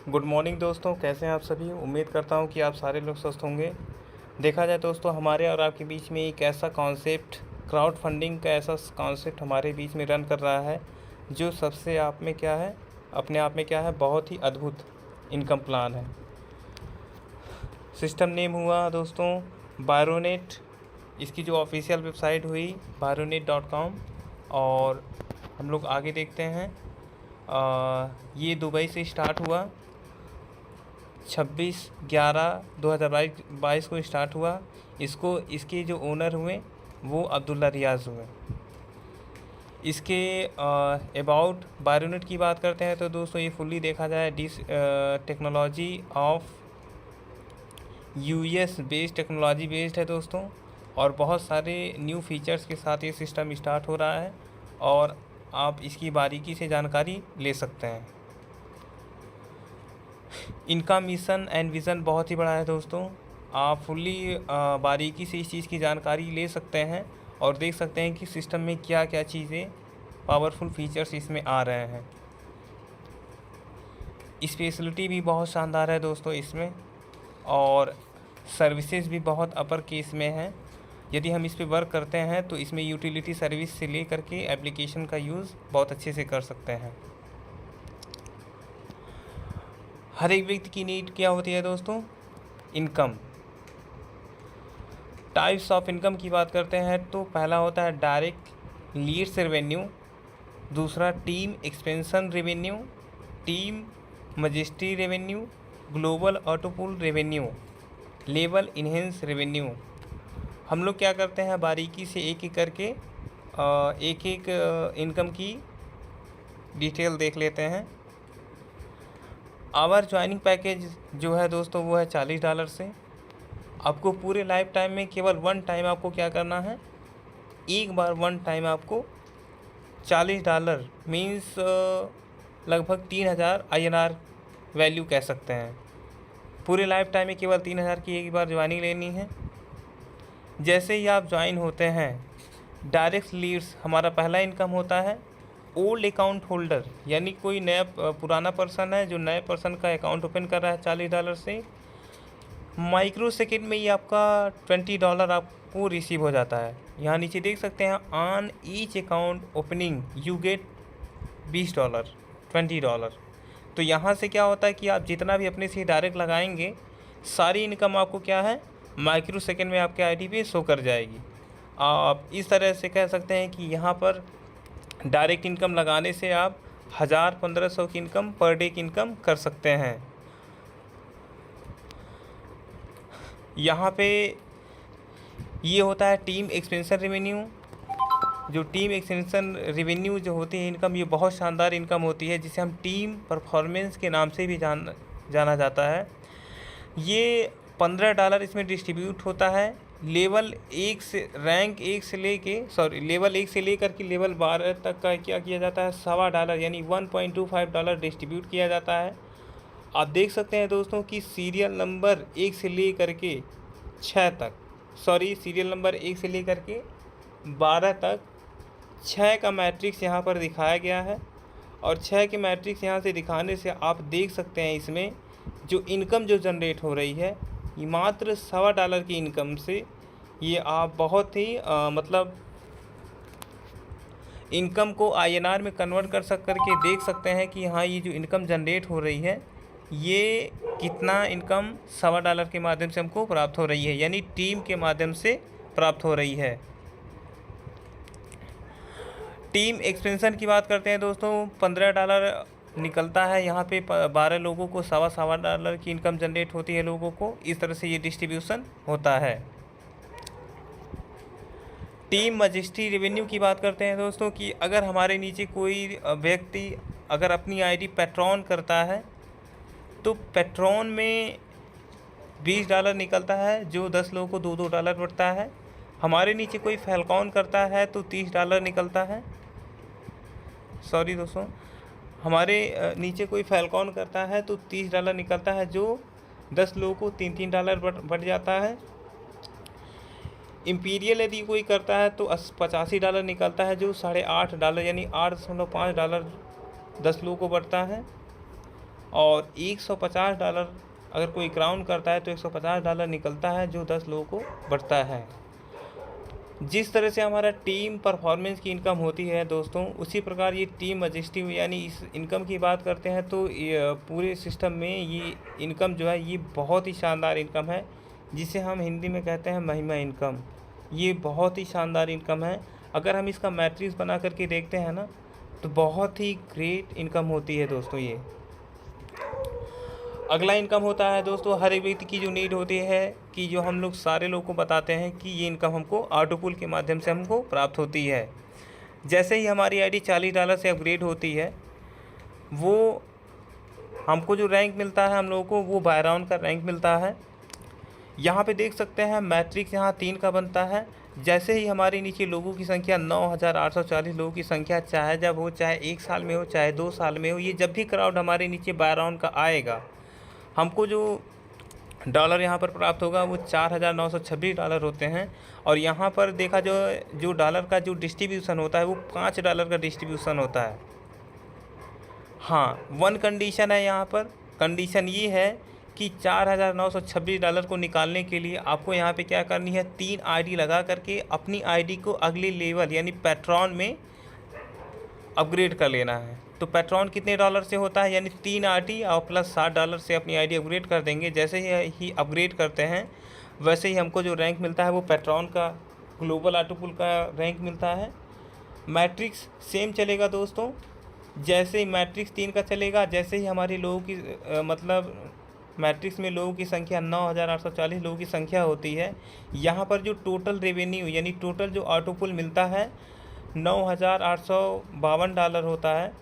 Good morning दोस्तों, कैसे हैं आप सभी। उम्मीद करता हूं कि आप सारे लोग स्वस्थ होंगे। देखा जाए दोस्तों, हमारे और आपके बीच में एक ऐसा कॉन्सेप्ट, क्राउड फंडिंग का ऐसा कॉन्सेप्ट हमारे बीच में रन कर रहा है जो सबसे आप में क्या है, अपने आप में क्या है, बहुत ही अद्भुत इनकम प्लान है। सिस्टम नेम हुआ दोस्तों बायरोनेट। इसकी जो ऑफिशियल वेबसाइट हुई byronet.com। और हम लोग आगे देखते हैं। ये दुबई से स्टार्ट हुआ, 26/11/2022 को स्टार्ट हुआ। इसके जो ओनर हुए वो अब्दुल्ला रियाज़ हुए। इसके अबाउट बायरोनेट की बात करते हैं तो दोस्तों ये फुल्ली देखा जाए technology of US based technology based है दोस्तों। और बहुत सारे न्यू फीचर्स के साथ ये सिस्टम स्टार्ट हो रहा है और आप इसकी बारीकी से जानकारी ले सकते हैं। इनका मिशन एंड विज़न बहुत ही बड़ा है दोस्तों। आप फुल्ली बारीकी से इस चीज़ की जानकारी ले सकते हैं और देख सकते हैं कि सिस्टम में क्या क्या चीज़ें, पावरफुल फीचर्स इसमें आ रहे हैं। स्पेशलिटी भी बहुत शानदार है दोस्तों इसमें, और सर्विसेज भी बहुत अपर केस में है। यदि हम इस पे वर्क करते हैं तो इसमें यूटिलिटी सर्विस से लेकर के एप्लीकेशन का यूज़ बहुत अच्छे से कर सकते हैं। हर एक व्यक्ति की नीड क्या होती है दोस्तों? इनकम। टाइप्स ऑफ इनकम की बात करते हैं तो पहला होता है डायरेक्ट लीड्स रेवेन्यू, दूसरा team expansion revenue, team majesty revenue, global autopool revenue, level enhance revenue. हम लोग क्या करते हैं, बारीकी से एक एक करके एक एक इनकम की डिटेल देख लेते हैं। आवर ज्वाइनिंग पैकेज जो है दोस्तों वो है $40 से। आपको पूरे लाइफ टाइम में केवल वन टाइम आपको क्या करना है, एक बार वन टाइम आपको $40 मीन्स लगभग 3000 INR वैल्यू कह सकते हैं। पूरे लाइफ टाइम में केवल 3000 की एक बार ज्वाइनिंग लेनी है। जैसे ही आप ज्वाइन होते हैं, डायरेक्ट लीड्स हमारा पहला इनकम होता है। ओल्ड अकाउंट होल्डर यानी कोई नया पुराना पर्सन है जो नए पर्सन का अकाउंट ओपन कर रहा है $40 से, माइक्रो सेकेंड में ही आपका $20 आपको रिसीव हो जाता है। यहाँ नीचे देख सकते हैं, on each account opening you get $20 $20। तो यहाँ से क्या होता है कि आप जितना भी अपने से डायरेक्ट लगाएंगे, सारी इनकम आपको क्या है, माइक्रो सेकेंड में आपके आईडी पे शो कर जाएगी। आप इस तरह से कह सकते हैं कि यहाँ पर डायरेक्ट इनकम लगाने से आप 1000-1500 की इनकम पर डे की इनकम कर सकते हैं। यहाँ पे ये होता है टीम एक्सपेंशन रेवेन्यू। जो टीम एक्सपेंशन रेवेन्यू जो होती है इनकम, ये बहुत शानदार इनकम होती है जिसे हम टीम परफॉर्मेंस के नाम से भी जाना जाता है। ये $15 इसमें डिस्ट्रीब्यूट होता है। लेवल 1 से रैंक 1 से लेवल 1 से लेकर के लेवल 12 तक का क्या किया जाता है, $1.25 यानी $1.25 डिस्ट्रीब्यूट किया जाता है। आप देख सकते हैं दोस्तों कि सीरियल नंबर 1 से लेकर के 6 तक, सीरियल नंबर 1 से लेकर के 12 तक 6 का मैट्रिक्स यहाँ पर दिखाया गया है। और 6 के मैट्रिक्स यहाँ से दिखाने से आप देख सकते हैं इसमें जो इनकम जो जनरेट हो रही है, ये मात्र $1.25 की इनकम से ये आप बहुत ही मतलब इनकम को INR में कन्वर्ट करके देख सकते हैं कि हाँ, ये जो इनकम जनरेट हो रही है ये कितना इनकम $1.25 के माध्यम से हमको प्राप्त हो रही है, यानी टीम के माध्यम से प्राप्त हो रही है। टीम एक्सपेंशन की बात करते हैं दोस्तों, $15 निकलता है। यहाँ पे 12 लोगों को $1.25 की इनकम जनरेट होती है लोगों को। इस तरह से ये डिस्ट्रीब्यूशन होता है। टीम मजिस्ट्री रेवेन्यू की बात करते हैं दोस्तों कि अगर हमारे नीचे कोई व्यक्ति अगर अपनी आईडी पैट्रॉन करता है तो पैट्रॉन में $20 निकलता है, जो 10 लोगों को $2 बढ़ता है। हमारे नीचे कोई फैल्कॉन करता है तो $30 निकलता है। दोस्तों, हमारे नीचे कोई फैल्कॉन करता है तो $30 निकलता है, जो 10 लोगों को $3-3 बढ़ जाता है। इम्पीरियल यदि कोई करता है तो $85 निकलता है, जो $8.5 यानी $8.5 10 लोगों को बढ़ता है। और $150 अगर कोई क्राउन करता है तो $150 निकलता है, जो 10 लोगों को बढ़ता है। जिस तरह से हमारा टीम परफॉर्मेंस की इनकम होती है दोस्तों, उसी प्रकार ये टीम एडजस्टिव यानी इस इनकम की बात करते हैं तो पूरे सिस्टम में ये इनकम जो है ये बहुत ही शानदार इनकम है, जिसे हम हिंदी में कहते हैं महिमा इनकम। ये बहुत ही शानदार इनकम है। अगर हम इसका मैट्रिक्स बना करके देखते हैं ना, तो बहुत ही ग्रेट इनकम होती है दोस्तों ये। अगला इनकम होता है दोस्तों, हर एक व्यक्ति की जो नीड होती है कि जो हम लोग सारे लोगों को बताते हैं कि ये इनकम हमको ऑटो पुल के माध्यम से हमको प्राप्त होती है। जैसे ही हमारी आईडी $40 से अपग्रेड होती है, वो हमको जो रैंक मिलता है हम लोगों को, वो बाय राउंड का रैंक मिलता है। यहाँ पे देख सकते हैं मैट्रिक्स यहाँ 3 का बनता है। जैसे ही हमारे नीचे लोगों की संख्या 9,840 लोगों की संख्या, चाहे जब हो, चाहे 1 साल में हो, चाहे 2 साल में हो, ये जब भी क्राउड हमारे नीचे बाय राउंड का आएगा, हमको जो डॉलर यहाँ पर प्राप्त होगा वो $4,926 होते हैं। और यहाँ पर देखा जो डॉलर का जो डिस्ट्रीब्यूशन होता है वो $5 का डिस्ट्रीब्यूशन होता है। हाँ, वन कंडीशन है यहाँ पर। कंडीशन ये है कि $4,926 को निकालने के लिए आपको यहाँ पे क्या करनी है, 3 आईडी लगा करके अपनी आईडी को अगले लेवल यानी पैट्रॉन में अपग्रेड कर लेना है। तो पैट्रॉन कितने डॉलर से होता है, यानी 3 आईडी और प्लस $60 से अपनी आईडी अपग्रेड कर देंगे। जैसे ही अपग्रेड करते हैं वैसे ही हमको जो रैंक मिलता है वो पैट्रॉन का ग्लोबल ऑटो पुल का रैंक मिलता है। मैट्रिक्स सेम चलेगा दोस्तों। जैसे ही मैट्रिक्स 3 का चलेगा, जैसे ही हमारी लोगों की मतलब मैट्रिक्स में लोगों की संख्या 9,840 लोगों की संख्या होती है, यहाँ पर जो टोटल रेवेन्यू यानी टोटल जो ऑटो पुल मिलता है $9,852 होता है।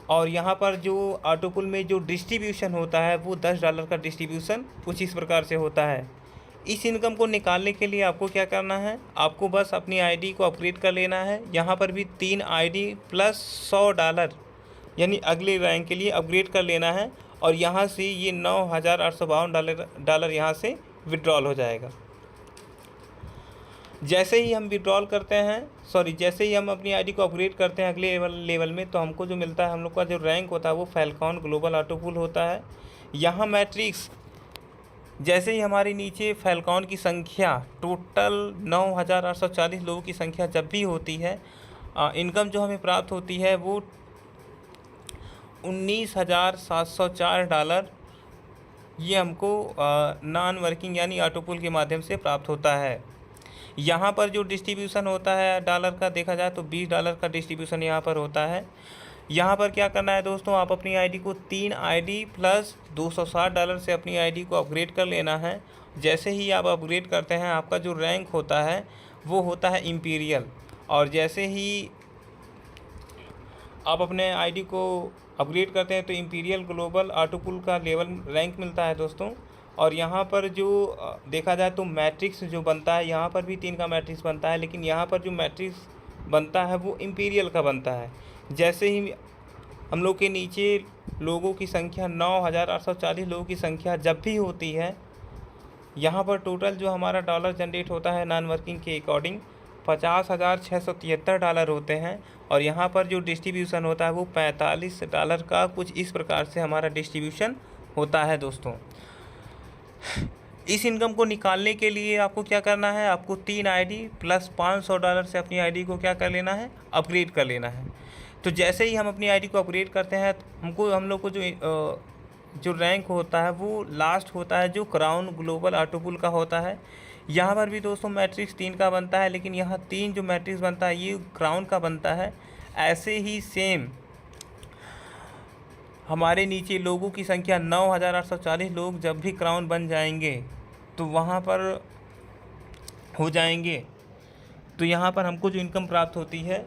और यहाँ पर जो ऑटो पुल में जो डिस्ट्रीब्यूशन होता है वो $10 का डिस्ट्रीब्यूशन कुछ इस प्रकार से होता है। इस इनकम को निकालने के लिए आपको क्या करना है, आपको बस अपनी आईडी को अपग्रेड कर लेना है। यहाँ पर भी 3 आईडी प्लस $100 यानी अगले रैंक के लिए अपग्रेड कर लेना है। और यहाँ से ये $9,852 यहाँ से विड्रॉल हो जाएगा। जैसे ही हम विड्रॉल करते हैं, जैसे ही हम अपनी आईडी को अपग्रेड करते हैं अगले लेवल में, तो हमको जो मिलता है, हम लोग का जो रैंक होता है वो फैल्कॉन ग्लोबल ऑटो पुल होता है। यहाँ मैट्रिक्स जैसे ही हमारे नीचे फैल्कॉन की संख्या टोटल 9,840 लोगों की संख्या जब भी होती है, इनकम जो हमें प्राप्त होती है वो $19,704 ये हमको नॉन वर्किंग यानी ऑटो पुल के माध्यम से प्राप्त होता है। यहाँ पर जो डिस्ट्रीब्यूशन होता है डॉलर का देखा जाए तो $20 का डिस्ट्रीब्यूशन यहाँ पर होता है। यहाँ पर क्या करना है दोस्तों, आप अपनी आईडी को 3 आईडी प्लस $260 से अपनी आईडी को अपग्रेड कर लेना है। जैसे ही आप अपग्रेड करते हैं आपका जो रैंक होता है वो होता है इम्पीरियल। और जैसे ही आप अपने आईडी को अपग्रेड करते हैं तो इम्पीरियल ग्लोबल ऑटो पुल का लेवल रैंक मिलता है दोस्तों। और यहाँ पर जो देखा जाए तो मैट्रिक्स जो बनता है, यहाँ पर भी 3 का मैट्रिक्स बनता है, लेकिन यहाँ पर जो मैट्रिक्स बनता है वो इम्पीरियल का बनता है। जैसे ही हम लोग के नीचे लोगों की संख्या 9,840 लोगों की संख्या जब भी होती है, यहाँ पर टोटल जो हमारा डॉलर जनरेट होता है नॉन वर्किंग के अकॉर्डिंग $50,673 होते हैं। और यहाँ पर जो डिस्ट्रीब्यूशन होता है वो $45 का कुछ इस प्रकार से हमारा डिस्ट्रीब्यूशन होता है दोस्तों। इस इनकम को निकालने के लिए आपको क्या करना है, आपको 3 आईडी प्लस $500 से अपनी आईडी को क्या कर लेना है, अपग्रेड कर लेना है। तो जैसे ही हम अपनी आईडी को अपग्रेड करते हैं हम लोग को जो रैंक होता है वो लास्ट होता है जो क्राउन ग्लोबल ऑटो पुल का होता है। यहाँ पर भी दोस्तों मैट्रिक्स 3 का बनता है, लेकिन यहाँ 3 जो मैट्रिक्स बनता है ये क्राउन का बनता है। ऐसे ही सेम हमारे नीचे लोगों की संख्या 9,840 लोग जब भी क्राउन बन जाएंगे तो वहाँ पर हो जाएंगे, तो यहाँ पर हमको जो इनकम प्राप्त होती है,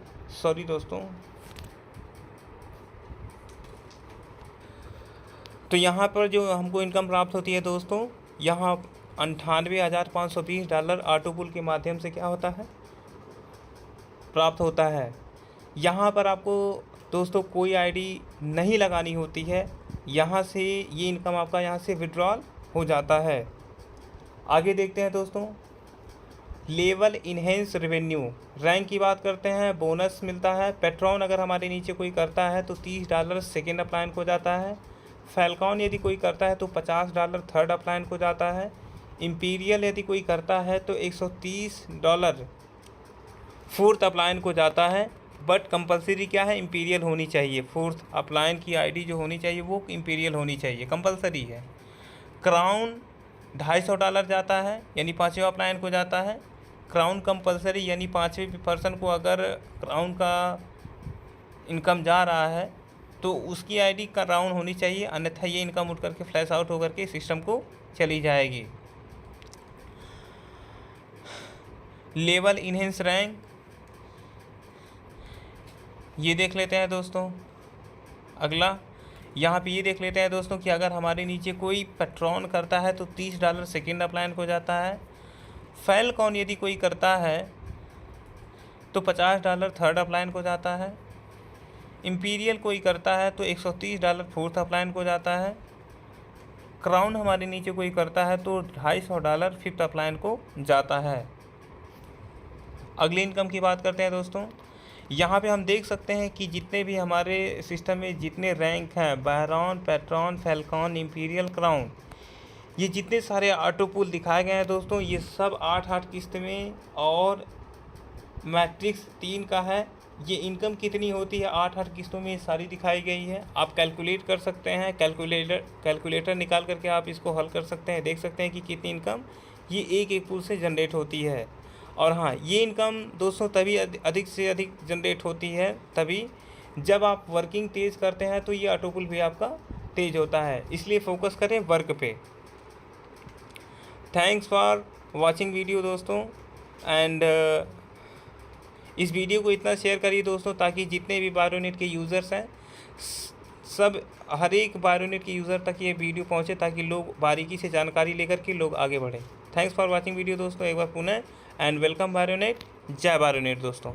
तो यहाँ पर जो हमको इनकम प्राप्त होती है दोस्तों, यहाँ $98,520 ऑटो पुल के माध्यम से क्या होता है, प्राप्त होता है। यहाँ पर आपको दोस्तों कोई आईडी नहीं लगानी होती है, यहाँ से ये इनकम आपका यहाँ से विड्रॉल हो जाता है। आगे देखते हैं दोस्तों, लेवल इन्हेंस रेवेन्यू रैंक की बात करते हैं। बोनस मिलता है, पेट्रॉन अगर हमारे नीचे कोई करता है तो $30 सेकेंड अपलाइन हो जाता है। फैल्कॉन यदि कोई करता है तो $50 थर्ड अपलाइन को जाता है। इम्पीरियल यदि कोई करता है तो $130 फोर्थ अपलाइन को जाता है। बट कंपलसरी क्या है, इम्पीरियल होनी चाहिए। फोर्थ अपलाइन की आईडी जो होनी चाहिए वो इम्पीरियल होनी चाहिए, कंपलसरी है। क्राउन $250 जाता है, यानी 5वें अपलाइन को जाता है। क्राउन कंपलसरी, यानी 5वें पर्सन को अगर क्राउन का इनकम जा रहा है तो उसकी आईडी क्राउन होनी चाहिए, अन्यथा ये इनकम उठ करके फ्लैश आउट होकर के सिस्टम को चली जाएगी। लेवल इनहेंस रैंक ये देख लेते हैं दोस्तों। अगला यहाँ पे ये देख लेते हैं दोस्तों कि अगर हमारे नीचे कोई पैट्रॉन करता है तो $30 सेकेंड अपलाइन को जाता है। फैल्कॉन यदि कोई करता है तो $50 थर्ड अपलाइन को जाता है। इम्पीरियल कोई करता है तो $130 फोर्थ अपलाइन को जाता है। क्राउन हमारे नीचे कोई करता है तो $250 फिफ्थ अपलाइन को जाता है। अगली इनकम की बात करते हैं दोस्तों। यहाँ पे हम देख सकते हैं कि जितने भी हमारे सिस्टम में जितने रैंक हैं, baron, patron, Falcon, imperial, crown, ये जितने सारे ऑटो पुल दिखाए गए हैं दोस्तों, ये सब 8-8 किस्त में और मैट्रिक्स 3 का है। ये इनकम कितनी होती है 8-8 किस्तों में, ये सारी दिखाई गई है। आप कैलकुलेट कर सकते हैं, कैलकुलेटर निकाल करके आप इसको हल कर सकते हैं, देख सकते हैं कि कितनी इनकम ये एक पुल से जनरेट होती है। और हाँ, ये इनकम दोस्तों तभी अधिक से अधिक जनरेट होती है तभी जब आप वर्किंग तेज़ करते हैं, तो ये ऑटो पुल भी आपका तेज़ होता है। इसलिए फोकस करें वर्क पे। थैंक्स फॉर वॉचिंग वीडियो दोस्तों। एंड इस वीडियो को इतना शेयर करिए दोस्तों ताकि जितने भी बायोनेट के यूज़र्स हैं सब हर एक बायोनेट के यूज़र तक ये वीडियो पहुंचे, ताकि लोग बारीकी से जानकारी लेकर के लोग आगे बढ़ें। थैंक्स फॉर वॉचिंग वीडियो दोस्तों एक बार पुनः, एंड वेलकम बायोनेट। जय बायोनेट दोस्तों।